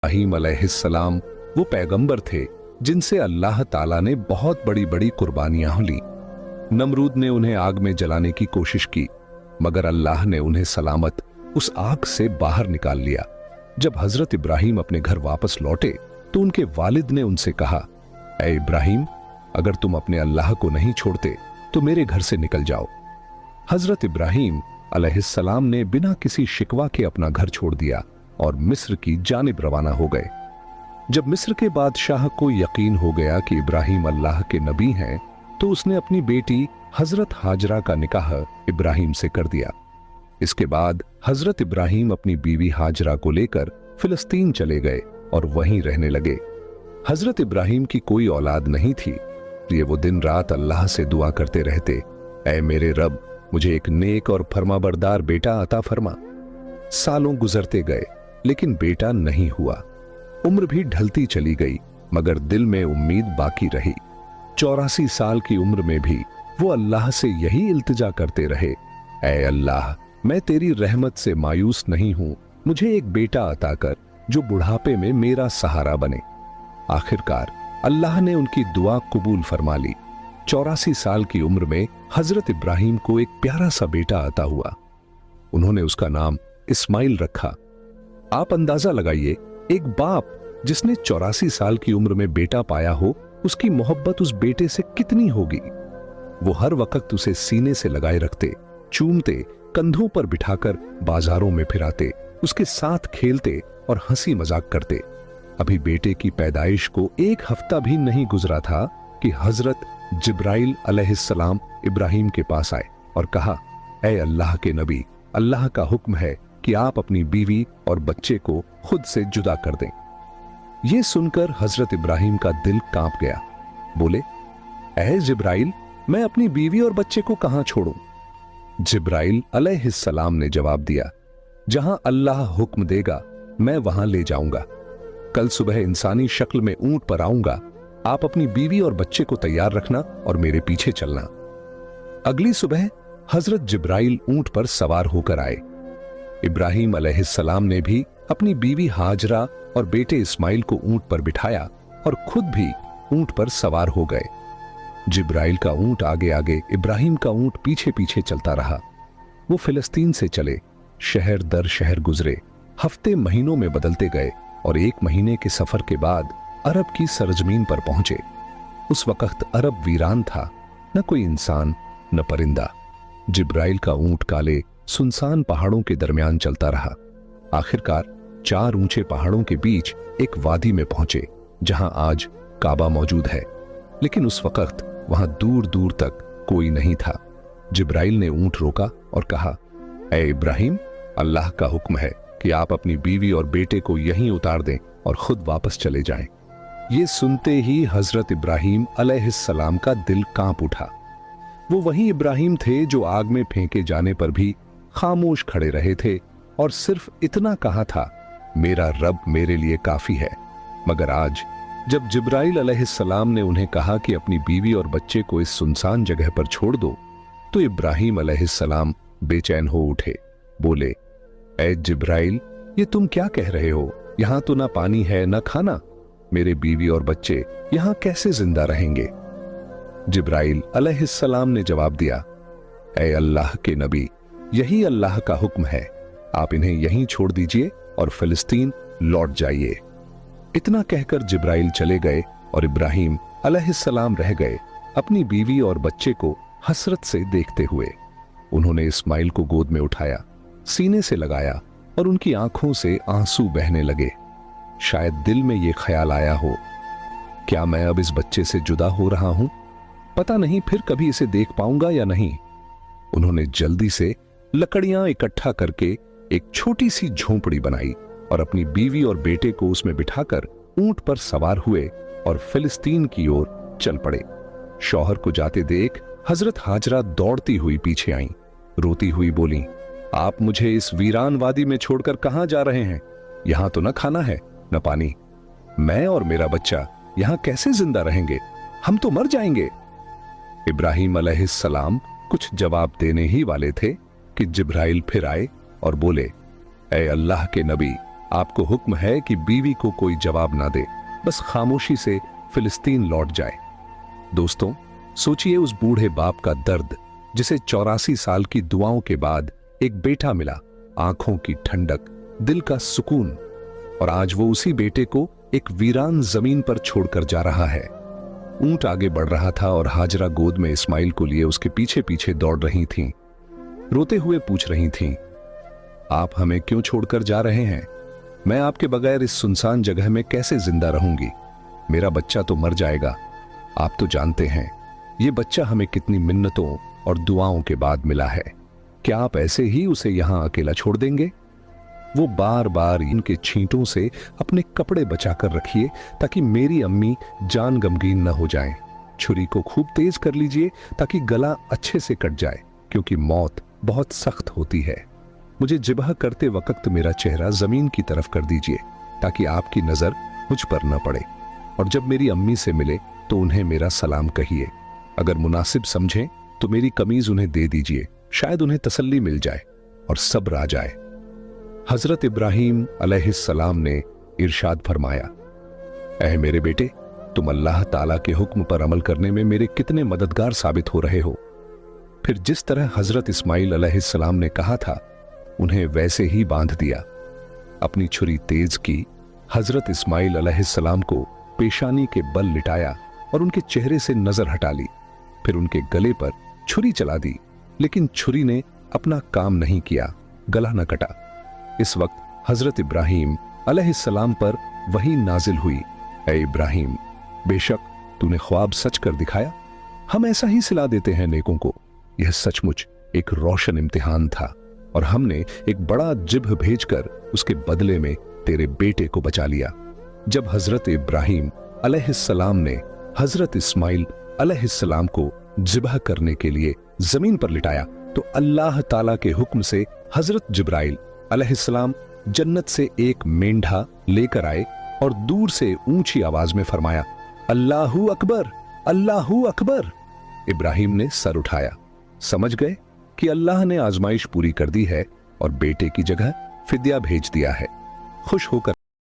इब्राहीम अलैहिस्सलाम वो पैगंबर थे जिनसे अल्लाह ताला ने बहुत बड़ी बड़ी कुर्बानियां ली। नमरूद ने उन्हें आग में जलाने की कोशिश की, मगर अल्लाह ने उन्हें सलामत उस आग से बाहर निकाल लिया। जब हजरत इब्राहीम अपने घर वापस लौटे तो उनके वालिद ने उनसे कहा, ऐ इब्राहीम, अगर तुम अपने अल्लाह को नहीं छोड़ते तो मेरे घर से निकल जाओ। हजरत इब्राहीम अलैहिस्सलाम ने बिना किसी शिकवा के अपना घर छोड़ दिया और मिस्र की जानिब रवाना हो गए। जब मिस्र के बादशाह को यकीन हो गया कि इब्राहीम अल्लाह के नबी हैं, तो उसने अपनी बेटी हजरत हाजरा का निकाह इब्राहीम से कर दिया। इसके बाद हजरत इब्राहीम अपनी बीवी हाजरा को लेकर फिलिस्तीन चले गए और वहीं रहने लगे। हजरत इब्राहीम की कोई औलाद नहीं थी, इसलिए वो दिन रात अल्लाह से दुआ करते रहते, ऐ मेरे रब, मुझे एक नेक और फरमाबरदार बेटा अता फरमा। सालों गुजरते गए लेकिन बेटा नहीं हुआ। उम्र भी ढलती चली गई, मगर दिल में उम्मीद बाकी रही। 84 साल की उम्र में भी वो अल्लाह से यही इल्तिजा करते रहे, ऐ अल्लाह, मैं तेरी रहमत से मायूस नहीं हूं, मुझे एक बेटा अता कर जो बुढ़ापे में मेरा सहारा बने। आखिरकार अल्लाह ने उनकी दुआ कबूल फरमा ली। 84 साल की उम्र में हजरत इब्राहीम को एक प्यारा सा बेटा अता हुआ। उन्होंने उसका नाम इस्माइल रखा। आप अंदाजा लगाइए, एक बाप जिसने 84 साल की उम्र में बेटा पाया हो, उसकी मोहब्बत उस बेटे से कितनी होगी। वो हर वक्त उसे सीने से लगाए रखते, चूमते, कंधों पर बिठाकर बाजारों में फिराते, उसके साथ खेलते और हंसी मजाक करते। अभी बेटे की पैदाइश को एक हफ्ता भी नहीं गुजरा था कि हजरत जिब्राइल अलैहिस्सलाम इब्राहीम के पास आए और कहा, ऐ अल्लाह के नबी, अल्लाह का हुक्म है कि आप अपनी बीवी और बच्चे को खुद से जुदा कर दें। यह सुनकर हजरत इब्राहीम का दिल कांप गया। बोले, ऐ जिब्राइल, मैं अपनी बीवी और बच्चे को कहां छोड़ूं? जिब्राइल अलैहिस्सलाम ने जवाब दिया, जहां अल्लाह हुक्म देगा मैं वहां ले जाऊंगा। कल सुबह इंसानी शक्ल में ऊंट पर आऊंगा, आप अपनी बीवी और बच्चे को तैयार रखना और मेरे पीछे चलना। अगली सुबह हजरत जिब्राइल ऊंट पर सवार होकर आए। इब्राहीम अलैहिस्सलाम ने भी अपनी बीवी हाजरा और बेटे इस्माइल को ऊंट पर बिठाया और खुद भी ऊंट पर सवार हो गए। जिब्राइल का ऊंट आगे आगे, इब्राहीम का ऊंट पीछे पीछे चलता रहा। वो फिलिस्तीन से चले, शहर दर शहर गुजरे, हफ्ते महीनों में बदलते गए और 1 महीने के सफर के बाद अरब की सरजमीन पर पहुंचे। उस वक्त अरब वीरान था, न कोई इंसान न परिंदा। जिब्राइल का ऊंट काले सुनसान पहाड़ों के दरमियान चलता रहा। आखिरकार 4 ऊंचे पहाड़ों के बीच एक वादी में पहुंचे, जहां आज काबा मौजूद है, लेकिन उस वक्त वहां दूर दूर तक कोई नहीं था। जिब्राइल ने ऊंट रोका और कहा, ऐ इब्राहीम, अल्लाह का हुक्म है कि आप अपनी बीवी और बेटे को यहीं उतार दें और खुद वापस चले जाएं। ये सुनते ही हजरत इब्राहीम अलैहिस्सलाम का दिल कांप उठा। वो वही इब्राहीम थे जो आग में फेंके जाने पर भी खामोश खड़े रहे थे और सिर्फ इतना कहा था, मेरा रब मेरे लिए काफी है। मगर आज जब जिब्राइल अलैहिस्सलाम ने उन्हें कहा कि अपनी बीवी और बच्चे को इस सुनसान जगह पर छोड़ दो, तो इब्राहीम अलैहिस्सलाम बेचैन हो उठे। बोले, ऐ जिब्राइल, ये तुम क्या कह रहे हो? यहां तो ना पानी है ना खाना, मेरे बीवी और बच्चे यहां कैसे जिंदा रहेंगे? जिब्राइल अलैहिस्सलाम ने जवाब दिया, ऐ अल्लाह के नबी, यही अल्लाह का हुक्म है, आप इन्हें यहीं छोड़ दीजिए और फिलिस्तीन लौट जाइए। इतना कहकर जिब्राइल चले गए और इब्राहीम अलैहिस्सलाम रह गए, अपनी बीवी और बच्चे को हसरत से देखते हुए। उन्होंने इस्माइल को गोद में उठाया, सीने से लगाया और उनकी आंखों से आंसू बहने लगे। शायद दिल में यह ख्याल आया हो, क्या मैं अब इस बच्चे से जुदा हो रहा हूं? पता नहीं फिर कभी इसे देख पाऊंगा या नहीं। उन्होंने जल्दी से लकड़ियां इकट्ठा करके एक छोटी सी झोंपड़ी बनाई और अपनी बीवी और बेटे को उसमें बिठाकर ऊंट पर सवार हुए और फिलिस्तीन की ओर चल पड़े। शौहर को जाते देख हजरत हाजरा दौड़ती हुई पीछे आईं, रोती हुई बोली, आप मुझे इस वीरान वादी में छोड़कर कहां जा रहे हैं? यहां तो न खाना है न पानी, मैं और मेरा बच्चा यहां कैसे जिंदा रहेंगे? हम तो मर जाएंगे। इब्राहीम अलैहिस्सलाम कुछ जवाब देने ही वाले थे कि जिब्राइल फिर आए और बोले, ऐ अल्लाह के नबी, आपको हुक्म है कि बीवी को कोई जवाब ना दे, बस खामोशी से फिलिस्तीन लौट जाए। दोस्तों, सोचिए उस बूढ़े बाप का दर्द जिसे 84 साल की दुआओं के बाद एक बेटा मिला, आंखों की ठंडक, दिल का सुकून, और आज वो उसी बेटे को एक वीरान जमीन पर छोड़कर जा रहा है। ऊंट आगे बढ़ रहा था और हाजरा गोद में इस्माइल को लिए उसके पीछे पीछे दौड़ रही थीं। रोते हुए पूछ रही थीं, आप हमें क्यों छोड़कर जा रहे हैं? मैं आपके बगैर इस सुनसान जगह में कैसे जिंदा रहूंगी? मेरा बच्चा तो मर जाएगा। आप तो जानते हैं ये बच्चा हमें कितनी मिन्नतों और दुआओं के बाद मिला है। क्या आप ऐसे ही उसे यहां अकेला छोड़ देंगे? वो बार बार इनके छींटों से अपने कपड़े बचाकर रखिए ताकि मेरी अम्मी जान गमगीन न हो जाएं। छुरी को खूब तेज कर लीजिए ताकि गला अच्छे से कट जाए, क्योंकि मौत बहुत सख्त होती है। मुझे जिबह करते वक्त मेरा चेहरा जमीन की तरफ कर दीजिए ताकि आपकी नजर मुझ पर न पड़े, और जब मेरी अम्मी से मिले तो उन्हें मेरा सलाम कहिए। अगर मुनासिब समझें तो मेरी कमीज उन्हें दे दीजिए, शायद उन्हें तसल्ली मिल जाए और सब्र आ जाए। हजरत इब्राहिम अलैहिस्सलाम ने इरशाद फरमाया, ऐ मेरे बेटे, तुम अल्लाह ताला के हुक्म पर अमल करने में मेरे कितने मददगार साबित हो रहे हो। फिर जिस तरह हजरत इस्माइल अलैहिस्सलाम ने कहा था उन्हें वैसे ही बांध दिया। अपनी छुरी तेज की, हजरत इस्माइल अलैहिस्सलाम को पेशानी के बल लिटाया और उनके चेहरे से नजर हटा ली। फिर उनके गले पर छुरी चला दी, लेकिन छुरी ने अपना काम नहीं किया, गला न कटा। इस वक्त हजरत इब्राहिम अलैहिस्सलाम पर वही नाजिल हुई, ऐ इब्राहिम, बेशक तूने ख्वाब सच कर दिखाया। हम ऐसा ही सिला देते हैं नेकों को। यह सचमुच एक रोशन इम्तिहान था और हमने एक बड़ा जिब्ह भेजकर उसके बदले में तेरे बेटे को बचा लिया। जब हजरत इब्राहिम अलैहिस्सलाम ने हजरत इस्माइल अलैहिस्सलाम को जिब्ह करने के लिए जमीन पर लिटाया तो अल्लाह ताला के हुक्म से हजरत जिब्राइल अलैहिस्सलाम जन्नत से एक मेंढा लेकर आए और दूर से ऊंची आवाज में फरमाया, अल्लाहू अकबर, अल्लाहू अकबर। इब्राहिम ने सर उठाया, समझ गए कि अल्लाह ने आजमाइश पूरी कर दी है और बेटे की जगह फिद्या भेज दिया है। खुश होकर